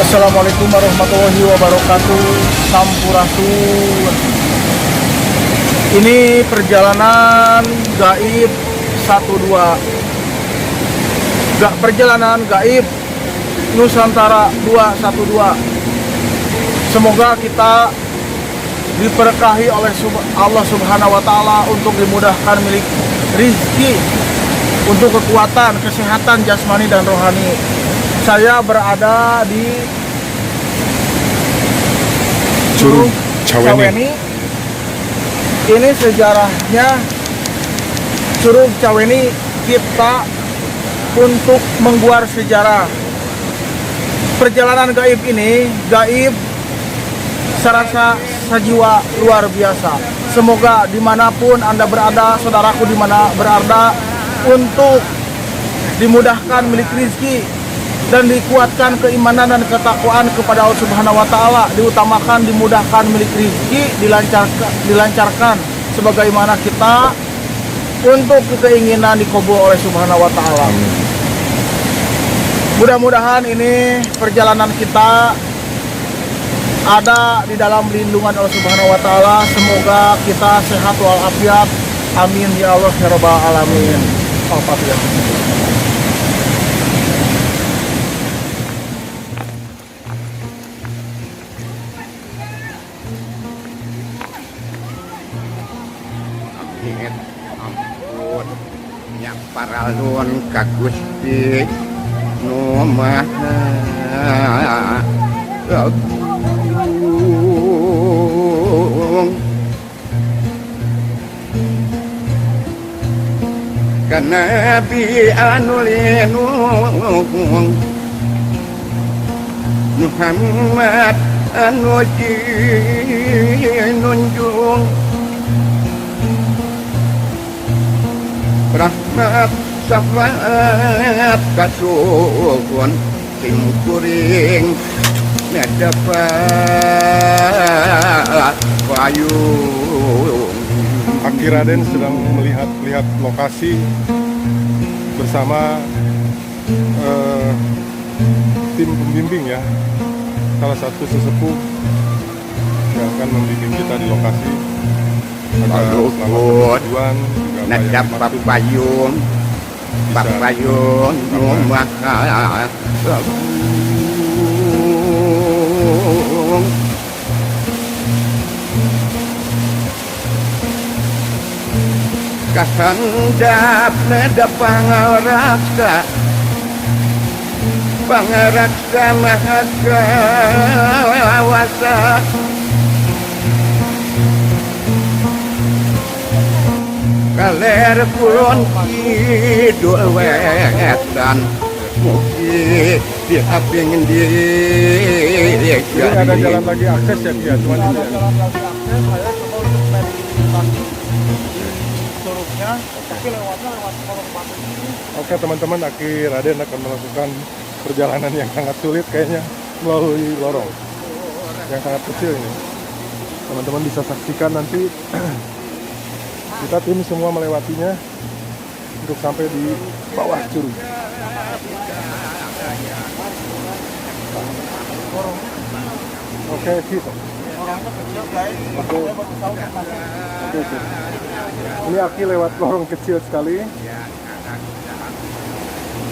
Assalamualaikum warahmatullahi wabarakatuh. Sampurasun. Ini perjalanan gaib 12. Perjalanan gaib Nusantara 212. Semoga kita diberkahi oleh Allah Subhanahu wa taala untuk dimudahkan milik rizki, untuk kekuatan, kesehatan jasmani dan rohani. Saya berada di Curug Caweni. Ini sejarahnya Curug Caweni, kita untuk mengguar sejarah. Perjalanan gaib ini gaib serasa sejiwa luar biasa. Semoga dimanapun Anda berada, saudaraku dimana berada, untuk dimudahkan milik rizki dan dikuatkan keimanan dan ketakwaan kepada Allah Subhanahu wa taala, diutamakan dimudahkan milik rizki, dilancarkan sebagaimana kita untuk keinginan dikabul oleh Subhanahu wa taala. Mudah-mudahan ini perjalanan kita ada di dalam lindungan Allah Subhanahu wa taala. Semoga kita sehat walafiat. Amin ya Allah ya rabbal alamin. Al-Fatihah. Ampun nya paralun ka Gusti Nu Maha Agung, ka Nabi anu linung Muhammad anu jinunjung rahmat syafaat kasuhun tim kuring dapat payung. Aki Raden sedang melihat lokasi bersama tim pembimbing ya, salah satu sesepuh yang akan membimbing kita di lokasi. Aduh, Tujuan dapat payung, papayung rumah kahandap nada pangaraksa maha kawasa kaler kulon kidul wetan mugi diapingin di Jadi ada jalan lagi akses ya Kia, cuma Ada ini ya. jalan lagi akses, saya coba untuk verifikasi curugnya, tapi lewatnya lewat kolong batu ini. Oke teman-teman, Aki Raden akan melakukan perjalanan yang sangat sulit kayaknya melalui lorong yang sangat kecil ini. Teman-teman bisa saksikan nanti kita tim semua melewatinya untuk sampai di bawah curug. Oke, gitu. Orangnya kecil guys, Oke. saya baru tahu tempatnya. Oke. Ini Aki lewat lorong kecil sekali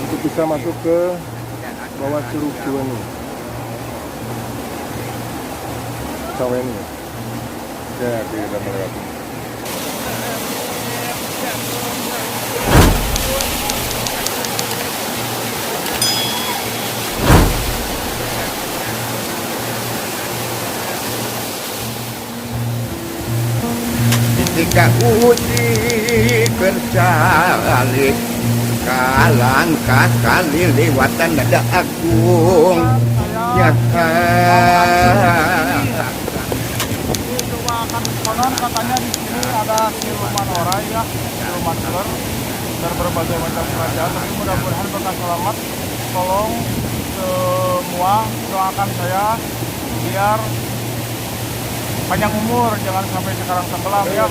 untuk bisa masuk ke bawah curug Ciweni. Caweni. Oke, Aki udah melewati. ketika uji kerjalik kalang kali lewatan nada agung ya Coba akan konon katanya di sini ada siluman orang ya, siluman ular dari berbagai macam kerajaan. Tapi mudah-mudahan bakal selamat. Tolong semua doakan saya biar panjang umur, jangan sampai sekarang tenggelam ya.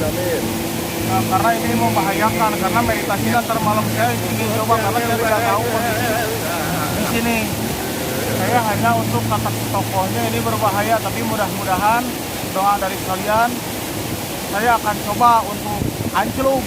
Nah, karena ini membahayakan, karena meditasi nanti malam saya ingin coba karena saya tidak tahu di sini. Saya hanya untuk kata tokohnya ini berbahaya, tapi mudah-mudahan doa dari kalian saya akan coba untuk anjlung.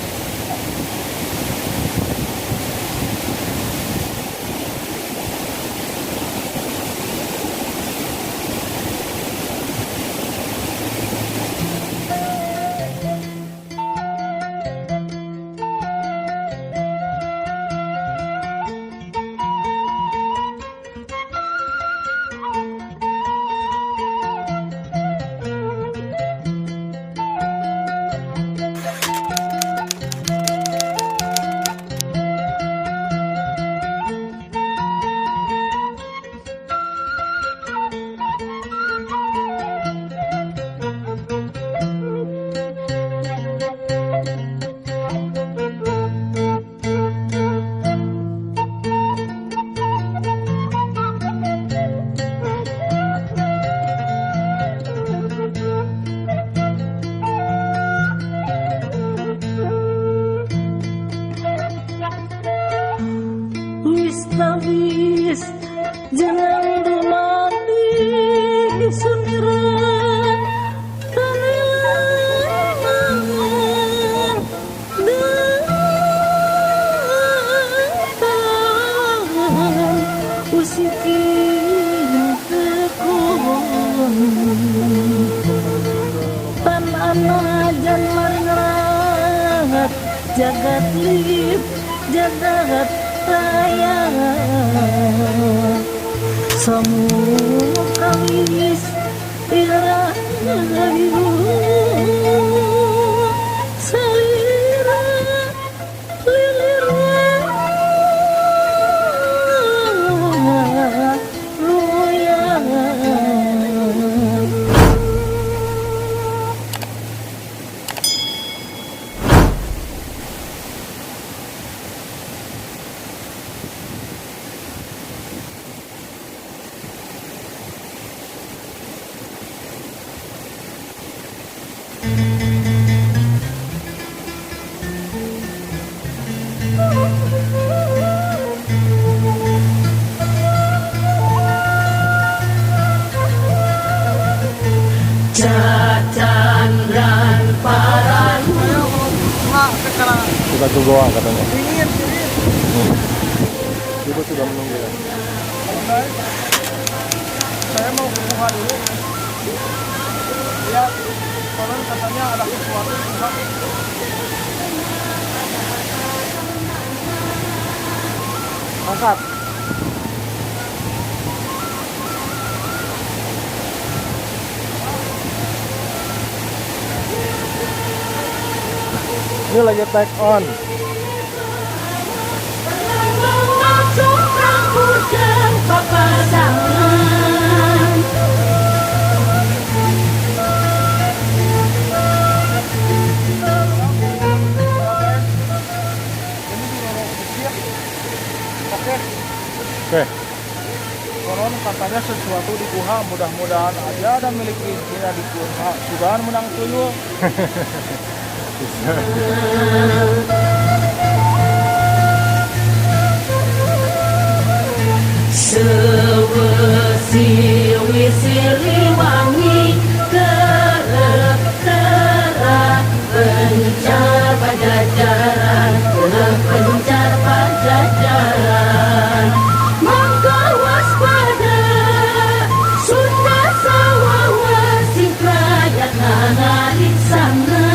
Wis jangan dumadi sundiran tanaman dan usikin tekon tan anajan maringat jagat lip jagat raya semua kawis irayu salira lilira royang. Kita ke goa katanya. Dingin. Kita sudah menunggu ya. Guys, saya mau ke Guha dulu. Lihat, konon katanya ada sesuatu di Guha. Angkat. Ini lagi take on. Oke. Konon katanya sesuatu di Guha, mudah-mudahan aja ada milik Rizkina di Guha. Sudahan menang tuyul. Sewesi wisiri wangi kerep terang pencar pajajaran pencar pajajaran mangga waspada Sunda sawawa sing prayatna sana.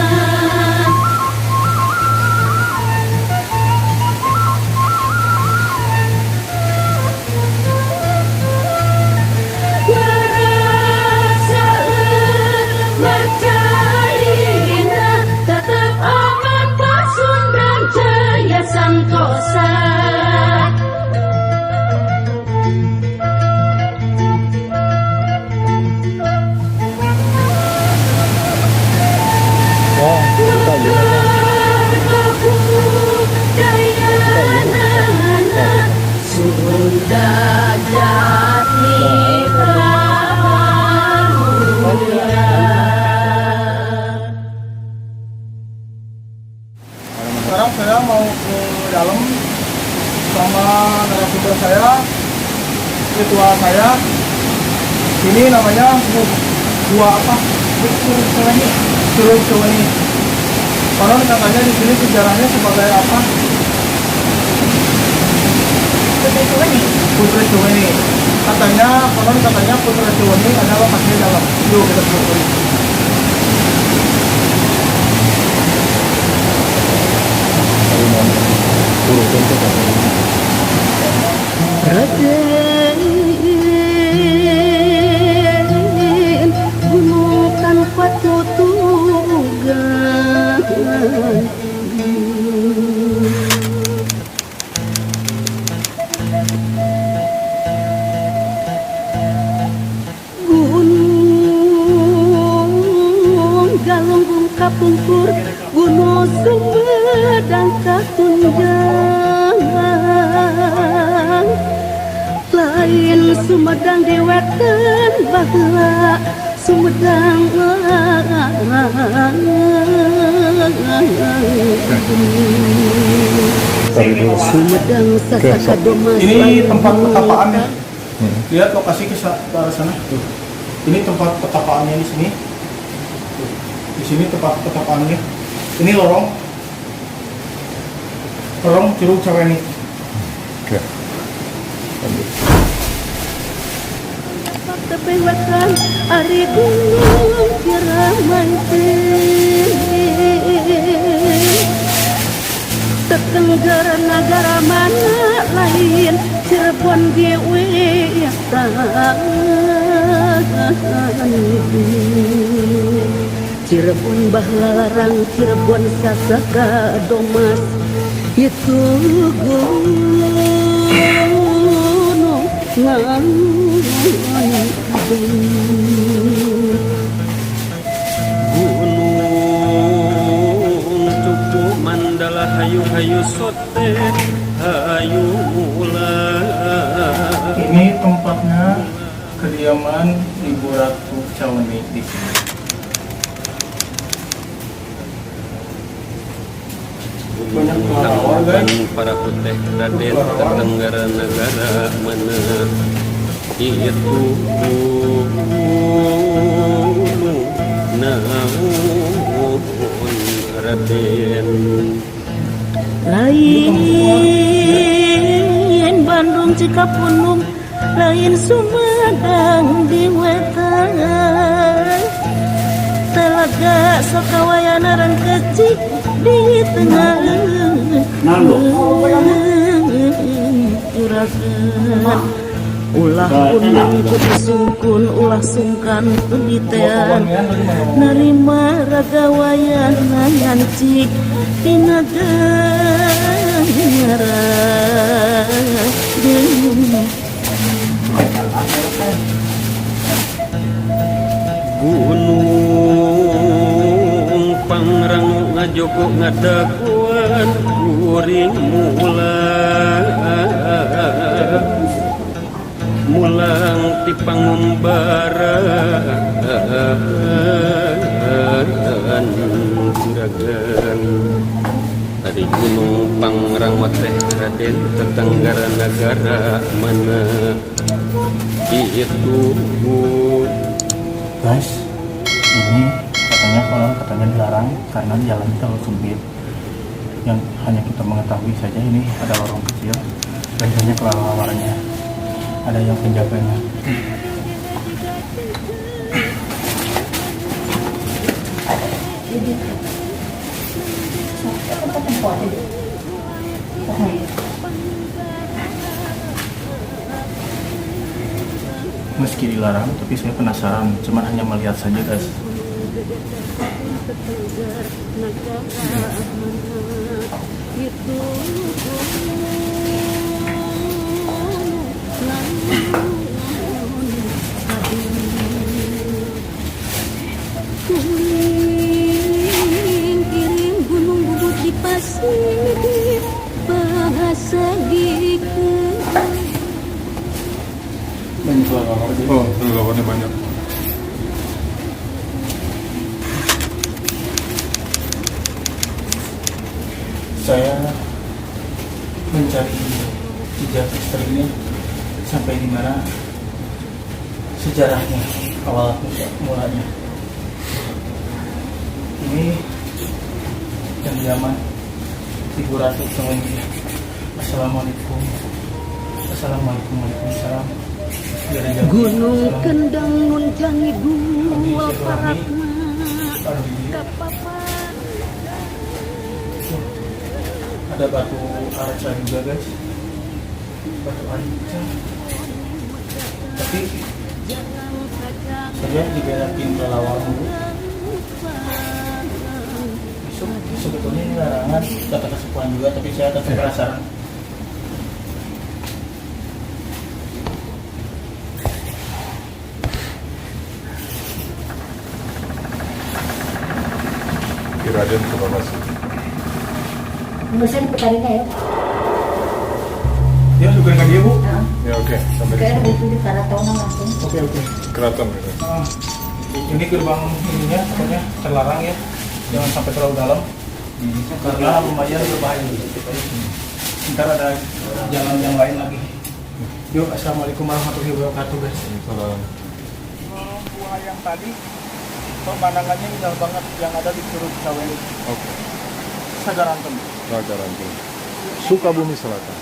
Tetap aman Pasundan Jaya Santosa. Kita lihat. Sunda Jati Pramulia. Sekarang saya mau ke dalam sama narasumber saya, ritual saya. Ini namanya gua apa? Curug Ciwenyi. Konon katanya di sini sejarahnya sebagai apa? Putri Ciwenyi. Konon katanya Putri Ciwenyi ada lokasinya dalam. Yuk kita telusuri. Raden gunung tanpa tutugan gunung galunggung kapungkur gunung Sumedang katunjang lain Sumedang diwetan baheula Sumedang Sumedang sasaka domas. Ini tempat petapaannya. Lihat lokasi ke arah sana. Tuh. Ini tempat petapaannya di sini. Di sini tempat petapaannya. Ini lorong Curug Ciwenyi. Oke. Lanjut. Tapi wetan ari gunung kiramai tetengger negara mana lain Cirebon diwiatan Cirebon Balarang Cirebon Sasaka Domas itu gunung Gunung Cupu Mandala hayu-hayu sote hayu ulah. Ini tempatnya kediaman Ibu Ratu Ciwenyi di sini. Banyak kelelawar, guys. Para putih Raden Tenggara negara mana itu naon Raden. Lain Bandung Cikapunung, lain Sumedang di Wetan. Telaga Sokawayana ran kecik di tengah juragan. Ulah kuning kudu sungkun, ulah sungkan penditean. Narima ragawayana nyancik tinagara. Gunung Pangrango ngajogo ngadaguan kuring mulang ti pangumbaran juragan. Tadi Gunung Pangrango teh Raden tetenggara negara mana itu? Guys, ini katanya konon katanya dilarang karena jalan terlalu sempit. Yang hanya kita mengetahui saja ini ada lorong kecil dan banyak kelelawar-nya. Ada yang penjaganya. Meski dilarang, tapi saya penasaran. Cuman hanya melihat saja, guys. Kirim gunung bubut di pasir, bahasa giku. Banyak kelelawar. Oh, kelelawarnya banyak. Saya mencari jejak istrinya sampai di mana sejarahnya, awal mulanya. Ini kediaman Ibu Ratu Sewengi. Assalamualaikum. Assalamualaikum warahmatullahi wabarakatuh. Gunung Kendang nun jangi dua paratna kapapan. Ada batu arca juga, guys. Batu arca. Tapi saya diberakin kelelawar dulu. Sebetulnya ini larangan, kata kesepuan juga, tapi saya tetap penasaran. Raden coba masuk. Mesin putarinnya ya. Dia juga dengan dia, Bu? Ya oke, sampai di Kayaknya sini. butuh di karaton langsung. Oke. Keraton gitu. Ini gerbang ininya pokoknya terlarang ya. Jangan sampai terlalu dalam. Karena lumayan berbahaya. Ntar ada jalan yang lain lagi. Yuk, assalamualaikum warahmatullahi wabarakatuh, guys. Salam. Buah yang tadi pemandangannya indah banget yang ada di Curug Caweni, Oke. Sagarantem. Sagarantem. Sukabumi Selatan.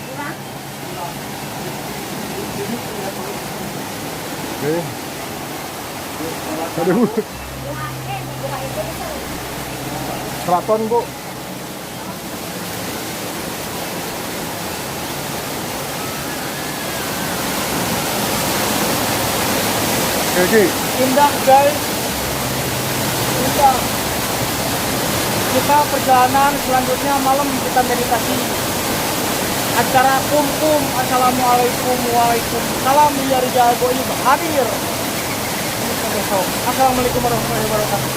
Oke. Ada Bu. Keraton, Bu. Oke. Indah guys, indah. Kita perjalanan selanjutnya malam kita meditasi. Acara kum. Assalamualaikum waalaikumsalam ya Rijal Goib hadir. Besok. Assalamualaikum warahmatullahi wabarakatuh.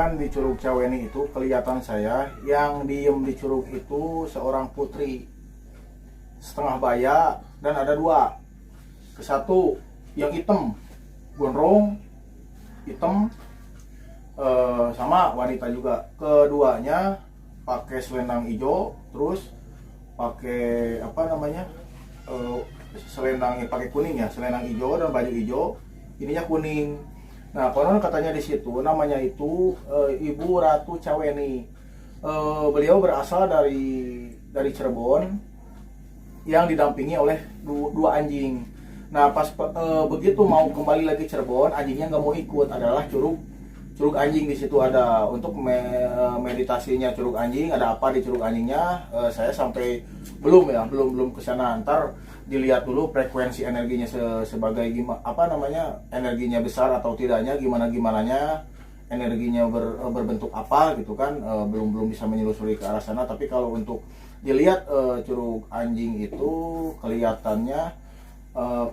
kan di Curug Caweni itu kelihatan saya yang diem di curug itu seorang putri setengah baya dan ada dua. Satu yang hitam, gondrong, hitam, sama wanita juga. Keduanya pakai selendang hijau, terus pakai apa namanya selendang pakai kuning ya, selendang hijau dan baju hijau, ininya kuning. Nah, konon katanya di situ namanya itu Ibu Ratu Caweni. Beliau berasal dari Cirebon yang didampingi oleh dua anjing. Nah, pas begitu mau kembali lagi Cirebon, anjingnya nggak mau ikut. Adalah curug anjing. Di situ ada untuk meditasinya curug anjing. Ada apa di curug anjingnya? Saya sampai belum ke sana. Ntar dilihat dulu frekuensi energinya sebagai energinya besar atau tidaknya, gimananya energinya berbentuk apa gitu kan. Belum bisa menyelusuri ke arah sana. Tapi kalau untuk dilihat curug anjing itu kelihatannya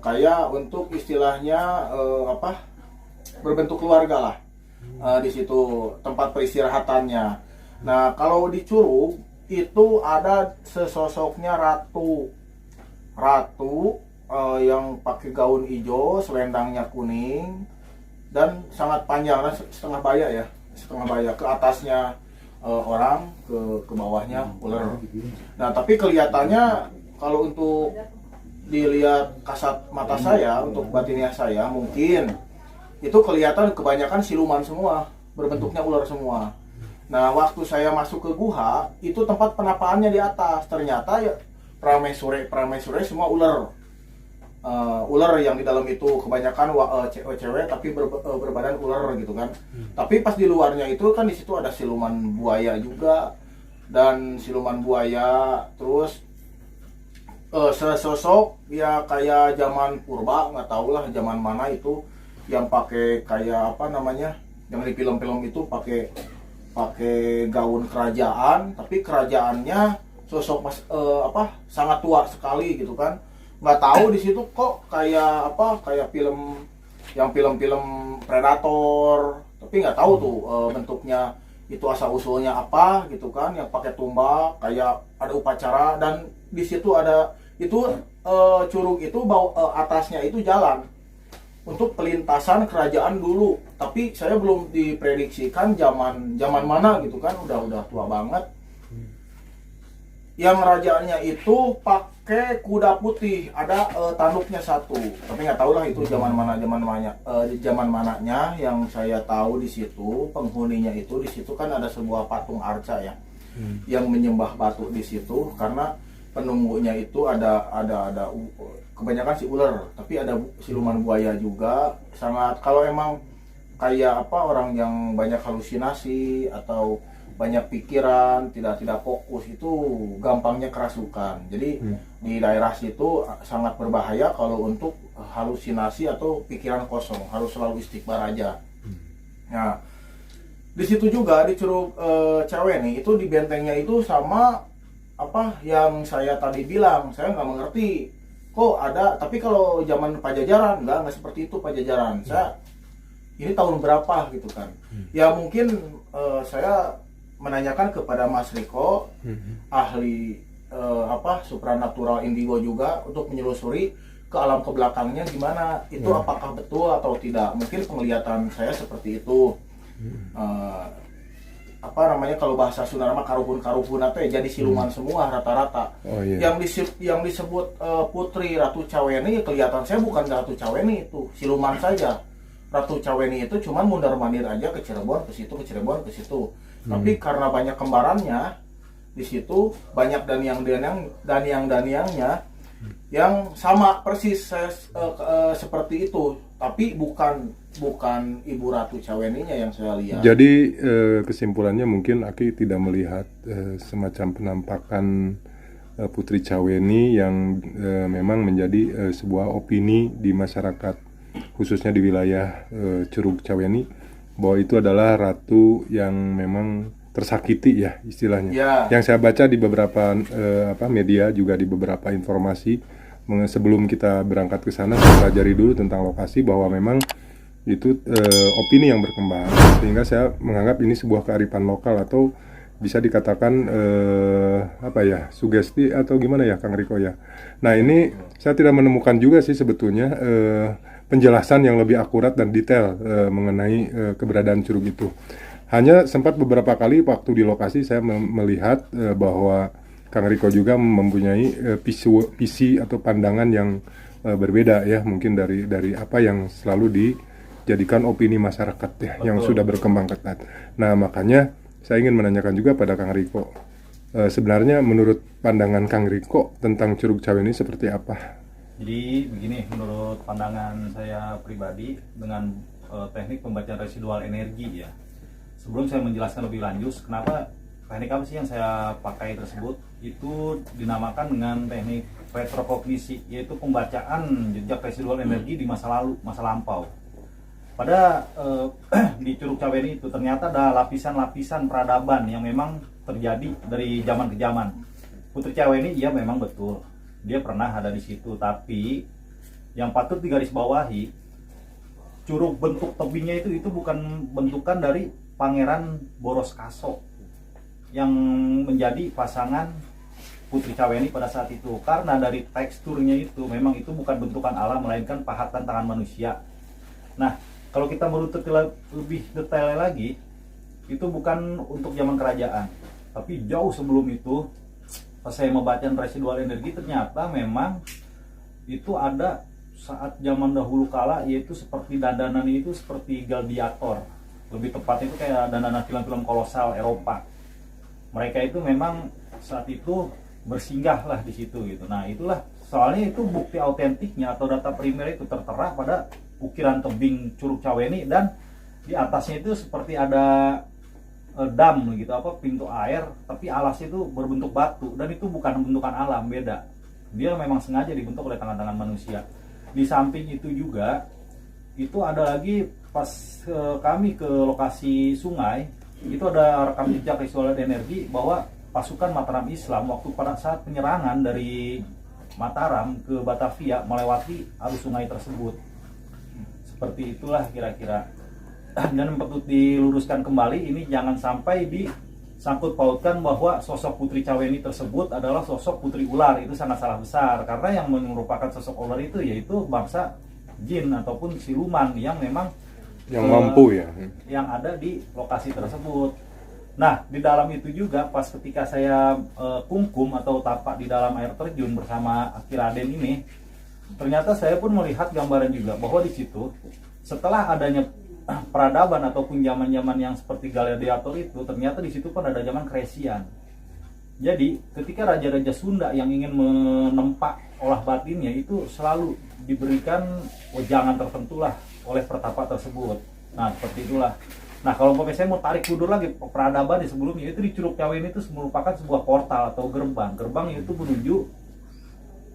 kayak untuk istilahnya berbentuk keluarga lah. Di situ tempat peristirahatannya. Nah, kalau di curug itu ada sesosoknya ratu yang pakai gaun hijau, selendangnya kuning dan sangat panjang, setengah baya. Ke atasnya orang, ke bawahnya ular. Nah, tapi kelihatannya kalau untuk dilihat kasat mata saya, untuk batiniah saya mungkin itu kelihatan kebanyakan siluman semua, berbentuknya ular semua. Nah, waktu saya masuk ke guha, itu tempat penapaannya di atas. Ternyata ya pramesure semua ular. Ular yang di dalam itu kebanyakan cewek tapi berbadan ular gitu kan. Tapi pas di luarnya itu kan di situ ada siluman buaya juga, dan siluman buaya terus sesosok ya kayak zaman purba, nggak tahu lah zaman mana itu, yang pakai kayak yang di film-film itu pakai gaun kerajaan, tapi kerajaannya sosok sangat tua sekali gitu kan. Nggak tahu di situ kok kayak film-film Predator, tapi nggak tahu tuh bentuknya itu asal usulnya apa gitu kan, yang pakai tumbak kayak ada upacara. Dan di situ ada curug itu atasnya itu jalan untuk pelintasan kerajaan dulu, tapi saya belum diprediksikan zaman mana gitu kan, udah tua banget. Yang rajaannya itu pakai kuda putih, ada tanduknya satu, tapi nggak tahu lah itu zaman mananya. Yang saya tahu di situ penghuninya itu, di situ kan ada sebuah patung arca ya, yang menyembah batu di situ, karena penunggunya itu ada kebanyakan si ular, tapi ada siluman buaya juga. Sangat, kalau emang kayak orang yang banyak halusinasi atau banyak pikiran, tidak fokus, itu gampangnya kerasukan. Jadi di daerah situ sangat berbahaya kalau untuk halusinasi atau pikiran kosong, harus selalu istighfar aja. Nah, di situ juga di Curug Caweni itu, di bentengnya itu sama yang saya tadi bilang, saya nggak mengerti kok ada. Tapi kalau zaman Pajajaran nggak seperti itu. Pajajaran saya ini tahun berapa gitu kan. Ya mungkin saya menanyakan kepada Mas Riko, ahli supranatural indigo juga, untuk menyelusuri ke alam ke belakangnya gimana itu, apakah betul atau tidak. Mungkin penglihatan saya seperti itu. Kalau bahasa Sunda nama karuhun jadi siluman semua rata-rata. Yang disebut Putri Ratu Caweni, kelihatan saya bukan Ratu Caweni, itu siluman saja. Ratu Caweni itu cuman mundar-mandir aja ke Cirebon, ke situ, ke Cirebon, ke situ. Tapi karena banyak kembarannya di situ, banyak daniang-daniangnya yang sama persis seperti itu, tapi bukan Ibu Ratu Caweninya yang saya lihat. Jadi kesimpulannya mungkin Aki tidak melihat semacam penampakan Putri Caweni yang memang menjadi sebuah opini di masyarakat, khususnya di wilayah Curug Caweni, bahwa itu adalah ratu yang memang tersakiti ya istilahnya. Yang saya baca di beberapa media, juga di beberapa informasi sebelum kita berangkat ke sana, saya pelajari dulu tentang lokasi, bahwa memang Itu opini yang berkembang, sehingga saya menganggap ini sebuah kearifan lokal atau bisa dikatakan apa ya, sugesti atau gimana ya Kang Riko ya. Nah ini saya tidak menemukan juga sih sebetulnya penjelasan yang lebih akurat dan detail mengenai keberadaan curug itu. Hanya sempat beberapa kali waktu di lokasi saya melihat bahwa Kang Riko juga mempunyai visi atau pandangan yang berbeda ya, mungkin dari apa yang selalu dijadikan opini masyarakat ya. Betul. Yang sudah berkembang ketat. Nah makanya saya ingin menanyakan juga pada Kang Riko, sebenarnya menurut pandangan Kang Riko tentang Curug Cawe ini seperti apa? Jadi begini, menurut pandangan saya pribadi dengan teknik pembacaan residual energi ya. Sebelum saya menjelaskan lebih lanjut, kenapa teknik apa sih yang saya pakai tersebut, itu dinamakan dengan teknik retrokognisi, yaitu pembacaan jejak residual energi di masa lalu, masa lampau. Pada di Curug Cawe ini itu ternyata ada lapisan-lapisan peradaban yang memang terjadi dari zaman ke zaman. Putri Cawe ini ya memang betul, dia pernah ada di situ, tapi yang patut digarisbawahi, curug bentuk tebingnya itu bukan bentukan dari Pangeran Boros Kaso yang menjadi pasangan Putri Cawe ini pada saat itu, karena dari teksturnya itu memang itu bukan bentukan alam melainkan pahatan tangan manusia. Nah, kalau kita merunut lebih detail lagi, itu bukan untuk zaman kerajaan, tapi jauh sebelum itu, pas saya membaca residual energi, ternyata memang itu ada saat zaman dahulu kala, yaitu seperti dandanan itu seperti gladiator, lebih tepat itu kayak dandanan film-film kolosal Eropa. Mereka itu memang saat itu bersinggah lah di situ gitu. Nah itulah soalnya itu bukti autentiknya atau data primer itu tertera pada ukiran tebing Curug Cawe ini, dan di atasnya itu seperti ada dam gitu, apa pintu air, tapi alasnya itu berbentuk batu, dan itu bukan bentukan alam, beda. Dia memang sengaja dibentuk oleh tangan-tangan manusia. Di samping itu juga itu ada lagi pas kami ke lokasi sungai, itu ada rekam jejak residual energi bahwa pasukan Mataram Islam waktu pada saat penyerangan dari Mataram ke Batavia melewati arus sungai tersebut. Seperti itulah kira-kira. Dan patut diluruskan kembali, ini jangan sampai disangkut pautkan bahwa sosok Putri Cawe ini tersebut adalah sosok Putri Ular. Itu sangat salah besar, karena yang merupakan sosok ular itu yaitu bangsa jin ataupun siluman yang memang yang mampu ya, yang ada di lokasi tersebut. Nah, di dalam itu juga pas ketika saya kungkum atau tapak di dalam air terjun bersama Aki Raden ini, ternyata saya pun melihat gambaran juga bahwa di situ setelah adanya peradaban ataupun zaman-zaman yang seperti gladiator itu, ternyata di situ pun ada zaman Kresian. Jadi ketika raja-raja Sunda yang ingin menempa olah batinnya itu selalu diberikan wejangan tertentu lah oleh pertapa tersebut. Nah seperti itulah. Nah kalau saya mau tarik mundur lagi peradaban di sebelumnya, itu di Curug Cawe ini itu merupakan sebuah portal atau gerbang. Gerbang itu menuju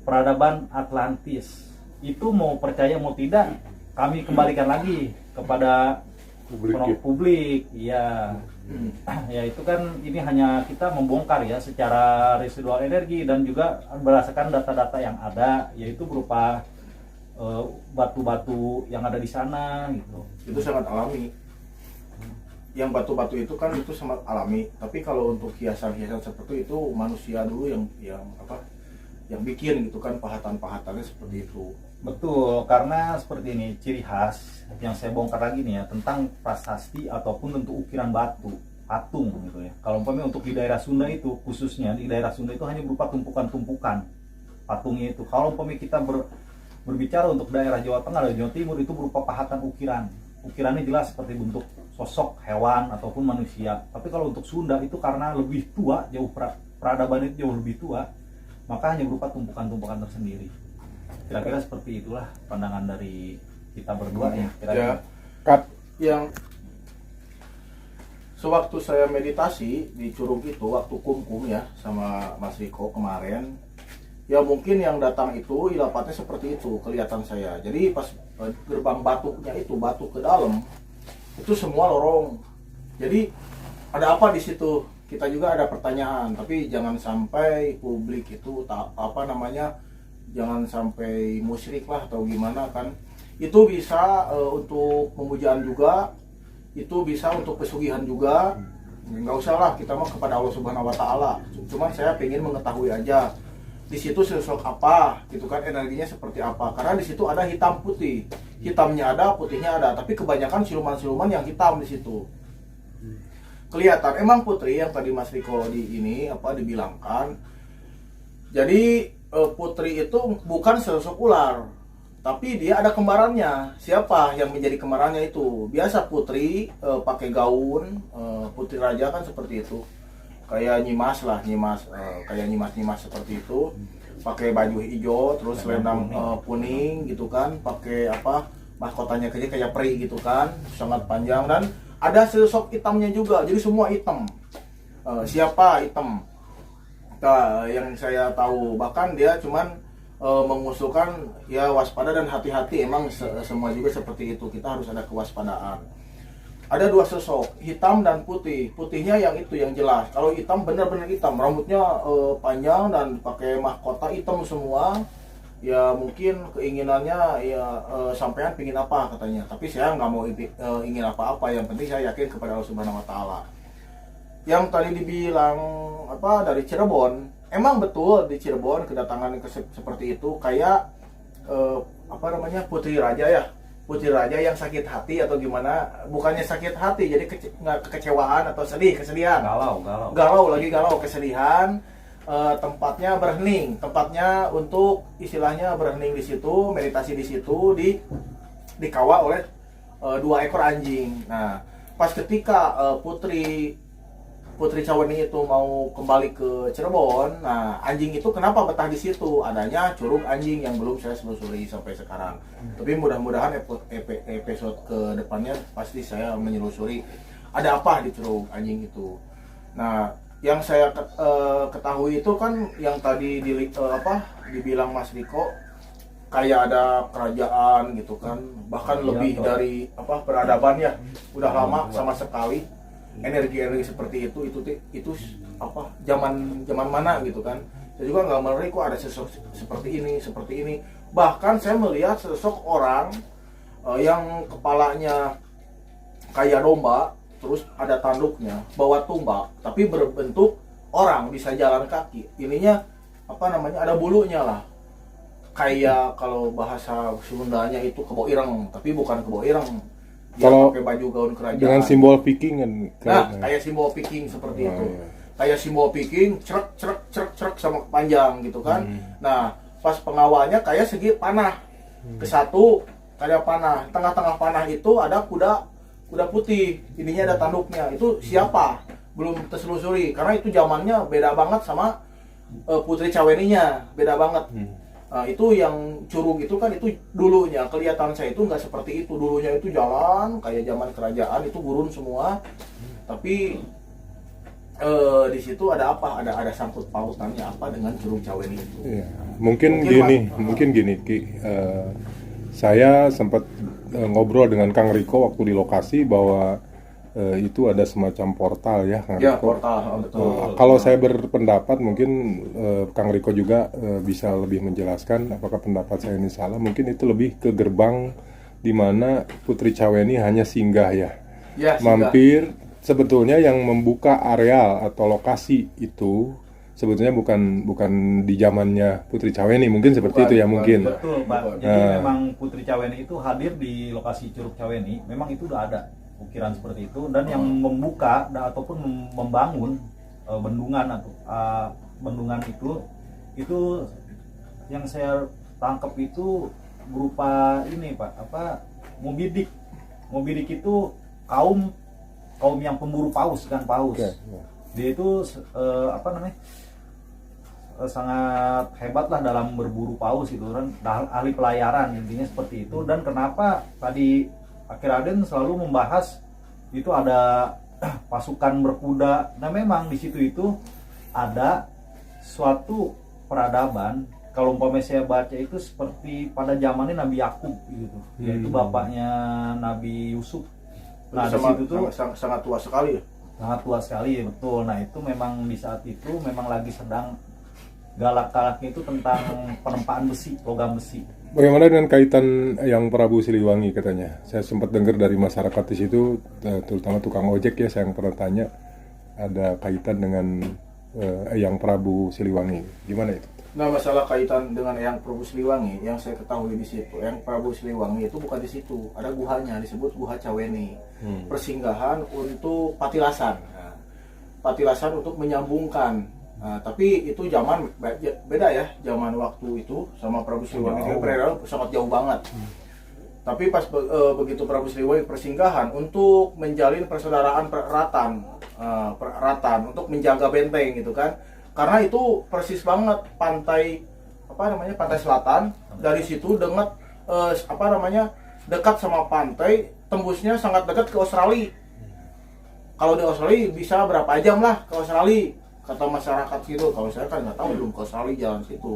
peradaban Atlantis. Itu mau percaya mau tidak, kami kembalikan lagi kepada publik. Ya. Ya itu kan ini hanya kita membongkar ya secara residual energi, dan juga berdasarkan data-data yang ada, yaitu berupa batu-batu yang ada di sana gitu. Itu sangat alami. Yang batu-batu itu kan itu sangat alami, tapi kalau untuk hiasan-hiasan seperti itu manusia dulu yang bikin gitu kan, pahatan-pahatannya seperti itu. Betul, karena seperti ini ciri khas yang saya bongkar lagi nih ya tentang prasasti ataupun bentuk ukiran batu, patung gitu ya. Kalau umpamanya untuk di daerah Sunda itu, khususnya di daerah Sunda itu hanya berupa tumpukan-tumpukan patungnya itu. Kalau umpamanya kita berbicara untuk daerah Jawa Tengah dan Jawa Timur, itu berupa pahatan ukiran. Ukirannya jelas seperti bentuk sosok hewan ataupun manusia. Tapi kalau untuk Sunda itu karena lebih tua, jauh peradaban itu jauh lebih tua, maka hanya berupa tumpukan-tumpukan tersendiri. Kira-kira seperti itulah pandangan dari kita berdua ya. Kira-kira. Yang sewaktu saya meditasi di Curug itu, waktu kungkum ya sama Mas Riko kemarin, ya mungkin yang datang itu ilapatnya seperti itu kelihatan saya. Jadi pas gerbang batunya itu, batu ke dalam itu semua lorong. Jadi ada apa di situ? Kita juga ada pertanyaan, tapi jangan sampai publik itu jangan sampai musyrik lah atau gimana kan. Itu bisa untuk pemujaan juga, itu bisa untuk pesugihan juga. Nggak usah lah, kita mah kepada Allah Subhanahu Wa Taala. Cuman saya pengen mengetahui aja di situ sosok apa, gitu kan, energinya seperti apa. Karena di situ ada hitam putih, hitamnya ada, putihnya ada. Tapi kebanyakan siluman-siluman yang hitam di situ. Kelihatan emang Putri yang tadi Mas Riko dibilangkan. Jadi Putri itu bukan sosok ular, tapi dia ada kembarannya. Siapa yang menjadi kembarannya itu? Biasa Putri pakai gaun, Putri Raja kan seperti itu. Kayak Nyimas lah, kayak Nyimas seperti itu. Pakai baju hijau, terus selendang kuning gitu kan. Pakai mahkotanya kayak peri gitu kan, sangat panjang, dan ada sosok hitamnya juga. Jadi semua hitam. Siapa hitam? Nah, yang saya tahu bahkan dia cuman mengusulkan ya waspada dan hati-hati. Emang semua juga seperti itu, kita harus ada kewaspadaan. Ada dua sosok, hitam dan putih. Putihnya yang itu yang jelas. Kalau hitam benar-benar hitam, rambutnya panjang dan pakai mahkota hitam semua. Ya mungkin keinginannya ya sampean pingin apa katanya. Tapi saya nggak mau ingin apa-apa. Yang penting saya yakin kepada Allah Subhanahu Wa Taala. Yang tadi dibilang dari Cirebon, emang betul di Cirebon kedatangan seperti itu kayak Putri Raja ya. Putri Raja yang sakit hati atau gimana? Bukannya sakit hati, jadi kekecewaan atau kesedihan. Galau, kesedihan. Tempatnya berhening, tempatnya untuk istilahnya berhening di situ, meditasi di situ, dikawal oleh 2 ekor anjing. Nah, pas ketika Putri Caweni itu mau kembali ke Cirebon, nah anjing itu kenapa betah di situ? Adanya curug anjing yang belum saya selusuri sampai sekarang. Tapi mudah-mudahan episode ke depannya pasti saya menyelusuri ada apa di curug anjing itu. Nah, yang saya ketahui itu kan yang tadi dibilang Mas Riko, kayak ada kerajaan gitu kan, bahkan lebih dari peradaban ya, udah lama sama sekali. Energi seperti itu zaman mana gitu kan. Saya juga nggak mengerti kok ada sosok seperti ini. Bahkan saya melihat sosok orang yang kepalanya kayak domba, terus ada tanduknya, bawa tumbak, tapi berbentuk orang, bisa jalan kaki. Ininya ada bulunya lah. Kayak kalau bahasa Sundanya itu kebo ireng, tapi bukan kebo ireng. Dia pakai baju gaun kerajaan. Dengan simbol Viking kan. Nah, kayak simbol Viking seperti itu. Iya. Kayak simbol Viking, cerek sama panjang gitu kan. Nah, pas pengawalnya kayak segi panah. Ke satu kayak panah. Tengah-tengah panah itu ada kuda putih. Ininya ada tanduknya. Itu siapa? Belum terselusuri karena itu zamannya beda banget sama Putri Caweninya. Beda banget. Nah, itu yang curug itu kan itu dulunya kelihatan saya itu nggak seperti itu. Dulunya itu jalan kayak zaman kerajaan, itu gurun semua. Tapi di situ ada apa? Ada sangkut pautannya apa dengan curug Caweni itu? Ya, mungkin gini Ki. Saya sempat ngobrol dengan Kang Riko waktu di lokasi bahwa itu ada semacam portal ya, Kang Riko. Ya, portal, betul. Kalau saya berpendapat mungkin Kang Riko juga bisa lebih menjelaskan apakah pendapat saya ini salah. Mungkin itu lebih ke gerbang di mana Putri Caweni hanya singgah ya. Ya, mampir. Sebetulnya yang membuka areal atau lokasi itu sebetulnya bukan di zamannya Putri Caweni, mungkin seperti itu ya mungkin. Betul, Pak. Jadi memang Putri Caweni itu hadir di lokasi Curug Caweni, memang itu udah ada ukiran seperti itu, dan yang membuka ataupun membangun bendungan itu yang saya tangkap itu berupa ini Pak, Moby Dick itu kaum yang pemburu paus kan, paus. Okay. Dia itu sangat hebat lah dalam berburu paus itu kan, ahli pelayaran intinya seperti itu. Dan kenapa tadi Aki Raden selalu membahas itu ada pasukan berkuda. Nah memang di situ itu ada suatu peradaban. Kalau umpamanya saya baca itu seperti pada zamannya Nabi Yakub gitu, yaitu bapaknya Nabi Yusuf. Nah di situ tuh sangat tua sekali ya. Sangat tua sekali ya, betul. Nah itu memang di saat itu memang lagi sedang galak-galaknya itu tentang penempaan besi, logam besi. Bagaimana dengan kaitan yang Prabu Siliwangi katanya? Saya sempat dengar dari masyarakat di situ, terutama tukang ojek ya, saya yang pernah tanya ada kaitan dengan yang Prabu Siliwangi. Gimana itu? Nah, masalah kaitan dengan Eyang Prabu Siliwangi, yang saya ketahui di situ, Eyang Prabu Siliwangi itu bukan di situ, ada guhanya disebut Guha Caweni, persinggahan untuk patilasan. Nah, patilasan untuk menyambungkan. Nah, tapi itu zaman beda ya, zaman waktu itu sama Prabu Siliwangi peredaran sangat jauh banget. Tapi pas begitu Prabu Siliwangi persinggahan untuk menjalin persaudaraan pereratan untuk menjaga benteng gitu kan. Karena itu persis banget pantai pantai selatan, dari situ dekat sama pantai, tembusnya sangat dekat ke Australia. Kalau di Australia bisa berapa jam lah ke Australia, kata masyarakat situ. Kalau saya kan nggak tahu, belum ke Australia jalan situ.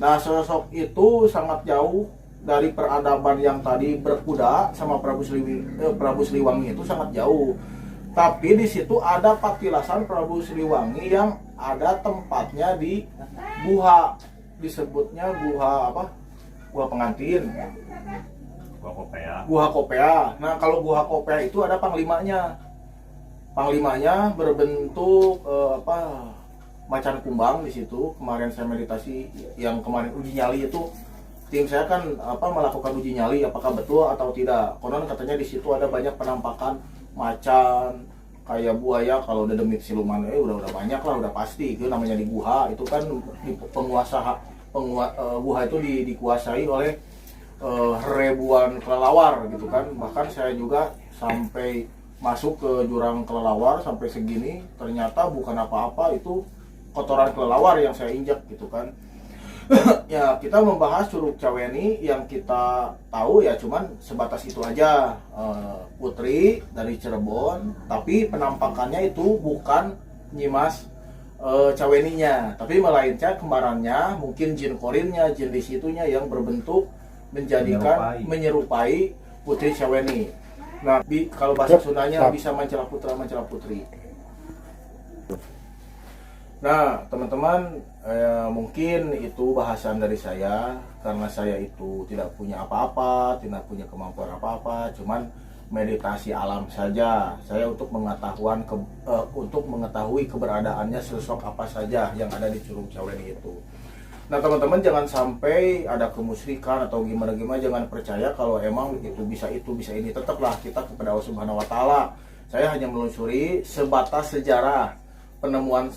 Nah, sosok itu sangat jauh dari peradaban yang tadi berkuda sama Prabu Siliwangi itu sangat jauh. Tapi di situ ada patilasan Prabu Siliwangi yang ada tempatnya di guha, disebutnya guha apa? Guha pengantin. Guha Kopea. Nah, kalau Guha Kopea itu ada panglimanya. Panglimanya berbentuk macan kumbang di situ. Kemarin saya meditasi, yang kemarin uji nyali itu, tim saya kan melakukan uji nyali apakah betul atau tidak. Konon katanya di situ ada banyak penampakan macan, kayak buaya. Kalau udah demit siluman udah banyak lah, udah pasti. Itu namanya di guha. Itu kan guha itu dikuasai oleh ribuan kelelawar gitu kan. Bahkan saya juga sampai masuk ke jurang kelelawar sampai segini, ternyata bukan apa-apa, itu kotoran kelelawar yang saya injak gitu kan. Ya, kita membahas Curug Caweni, yang kita tahu ya cuman sebatas itu aja, putri dari Cirebon, tapi penampakannya itu bukan Nyimas Caweninya, tapi melainkan kembarannya, mungkin jin korinnya, jin di situnya yang berbentuk menyerupai Putri Caweni. Nah, kalau bahasa Sundanya bisa mencela putra, mencela putri. Nah, teman-teman, mungkin itu bahasan dari saya, karena saya itu tidak punya apa-apa, tidak punya kemampuan apa-apa, cuman meditasi alam saja. Saya untuk mengetahui keberadaannya sosok apa saja yang ada di Curug Caweni itu. Nah, teman-teman, jangan sampai ada kemusyrikan atau gimana-gimana, jangan percaya kalau emang itu bisa ini. Tetaplah kita kepada Allah Subhanahu wa taala. Saya hanya menelusuri sebatas sejarah penemuan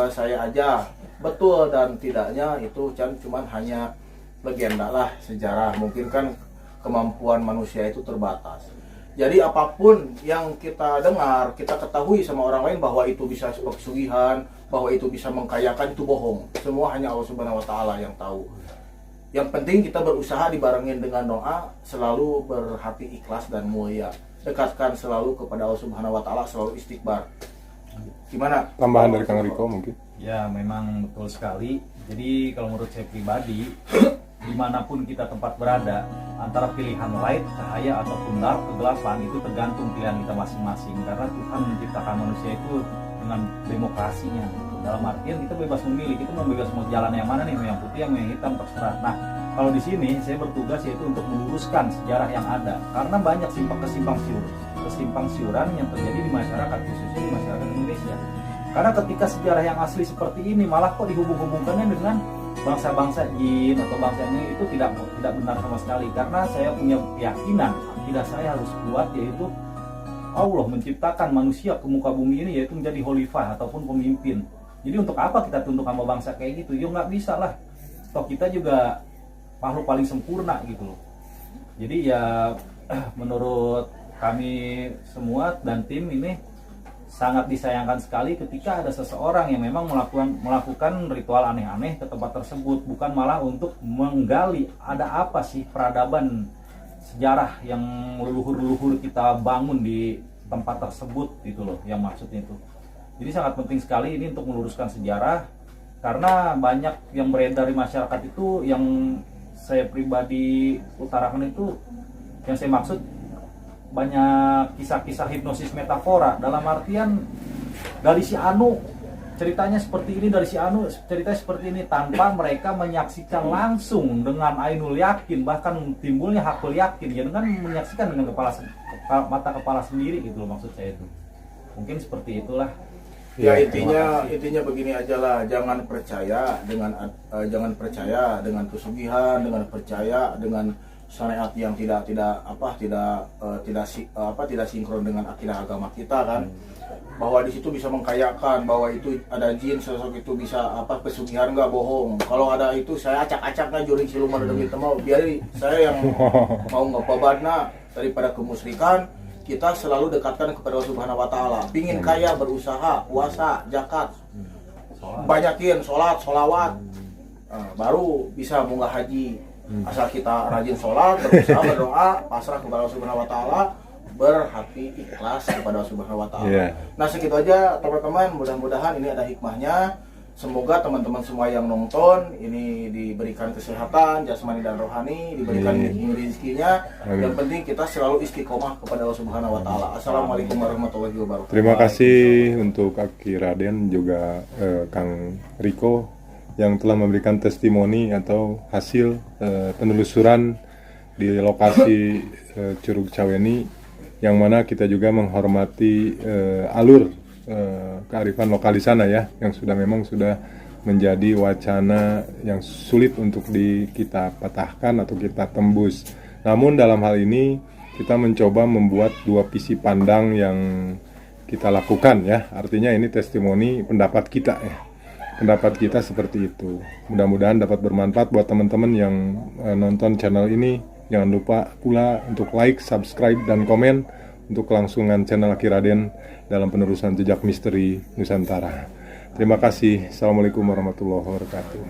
saya aja. Betul dan tidaknya itu cuman hanya legenda lah, sejarah. Mungkin kan kemampuan manusia itu terbatas. Jadi apapun yang kita dengar, kita ketahui sama orang lain bahwa itu bisa pesugihan, bahwa itu bisa mengkayakan, itu bohong. Semua hanya Allah Subhanahu wa taala yang tahu. Yang penting kita berusaha dibarengin dengan doa, selalu berhati ikhlas dan mulia. Dekatkan selalu kepada Allah Subhanahu wa taala, selalu istighfar. Gimana? Tambahan dari Kang Riko mungkin? Ya, memang betul sekali. Jadi kalau menurut saya pribadi, dimanapun kita tempat berada, antara pilihan light, cahaya, ataupun dark, kegelapan, itu tergantung pilihan kita masing-masing. Karena Tuhan menciptakan manusia itu dengan demokrasinya. Dalam artian kita bebas memilih, kita mau bebas mau jalan yang mana nih, mau yang putih, mau yang hitam, terserah. Nah, kalau di sini saya bertugas yaitu untuk meluruskan sejarah yang ada. Karena banyak kesimpang siuran yang terjadi di masyarakat, khususnya di masyarakat Indonesia. Karena ketika sejarah yang asli seperti ini malah kok dihubung-hubungkannya dengan bangsa-bangsa jin atau bangsanya, itu tidak benar sama sekali. Karena saya punya keyakinan, tidak saya harus kuat, yaitu Allah menciptakan manusia ke muka bumi ini yaitu menjadi khalifah ataupun pemimpin. Jadi untuk apa kita tunduk sama bangsa kayak gitu? Ya nggak bisa lah. Toh kita juga makhluk paling sempurna gitu loh. Jadi ya menurut kami semua dan tim ini sangat disayangkan sekali ketika ada seseorang yang memang melakukan ritual aneh-aneh ke tempat tersebut, bukan malah untuk menggali ada apa sih peradaban sejarah yang leluhur-leluhur kita bangun di tempat tersebut gitu loh, yang maksudnya itu. Jadi sangat penting sekali ini untuk meluruskan sejarah, karena banyak yang beredar di masyarakat itu, yang saya pribadi utarakan itu, yang saya maksud banyak kisah-kisah hipnosis metafora, dalam artian dari si Anu ceritanya seperti ini, dari si Anu ceritanya seperti ini, tanpa mereka menyaksikan langsung dengan ainul yakin, bahkan timbulnya hakul yakin, ya kan menyaksikan dengan mata kepala sendiri gitu loh, maksud saya itu. Mungkin seperti itulah. Ya intinya begini aja lah, jangan percaya dengan pesugihan, dengan percaya dengan syariat yang tidak sinkron dengan akidah agama kita kan. Bahwa di situ bisa mengkayakan, bahwa itu ada jin, sosok itu bisa pesugihan, nggak bohong. Kalau ada itu saya acak-acaknya juring siluman demi temau, biar saya yang mau ngepobadna daripada kemusyrikan. Kita selalu dekatkan kepada Allah Subhanahu wa taala. Pingin kaya, berusaha, puasa, zakat. Banyakin sholat, sholawat. Baru bisa munggah haji. Asal kita rajin sholat, berusaha, berdoa, pasrah kepada Allah Subhanahu wa taala, berhati ikhlas kepada Allah Subhanahu wa taala. Nah, segitu aja teman-teman, mudah-mudahan ini ada hikmahnya. Semoga teman-teman semua yang nonton ini diberikan kesehatan jasmani dan rohani, diberikan rezekinya. Yang penting kita selalu istiqomah kepada Allah Subhanahu wa taala. Assalamualaikum warahmatullahi wabarakatuh. Terima kasih untuk Aki Raden juga Kang Riko yang telah memberikan testimoni atau hasil penelusuran di lokasi Curug Caweni, yang mana kita juga menghormati alur kearifan lokal di sana ya, yang memang sudah menjadi wacana yang sulit untuk kita patahkan atau kita tembus. Namun dalam hal ini kita mencoba membuat dua visi pandang yang kita lakukan ya. Artinya ini testimoni pendapat kita ya. Pendapat kita seperti itu. Mudah-mudahan dapat bermanfaat buat teman-teman yang nonton channel ini. Jangan lupa pula untuk like, subscribe, dan komen untuk kelangsungan channel Aki Raden dalam penerusan jejak misteri Nusantara. Terima kasih. Assalamualaikum warahmatullahi wabarakatuh.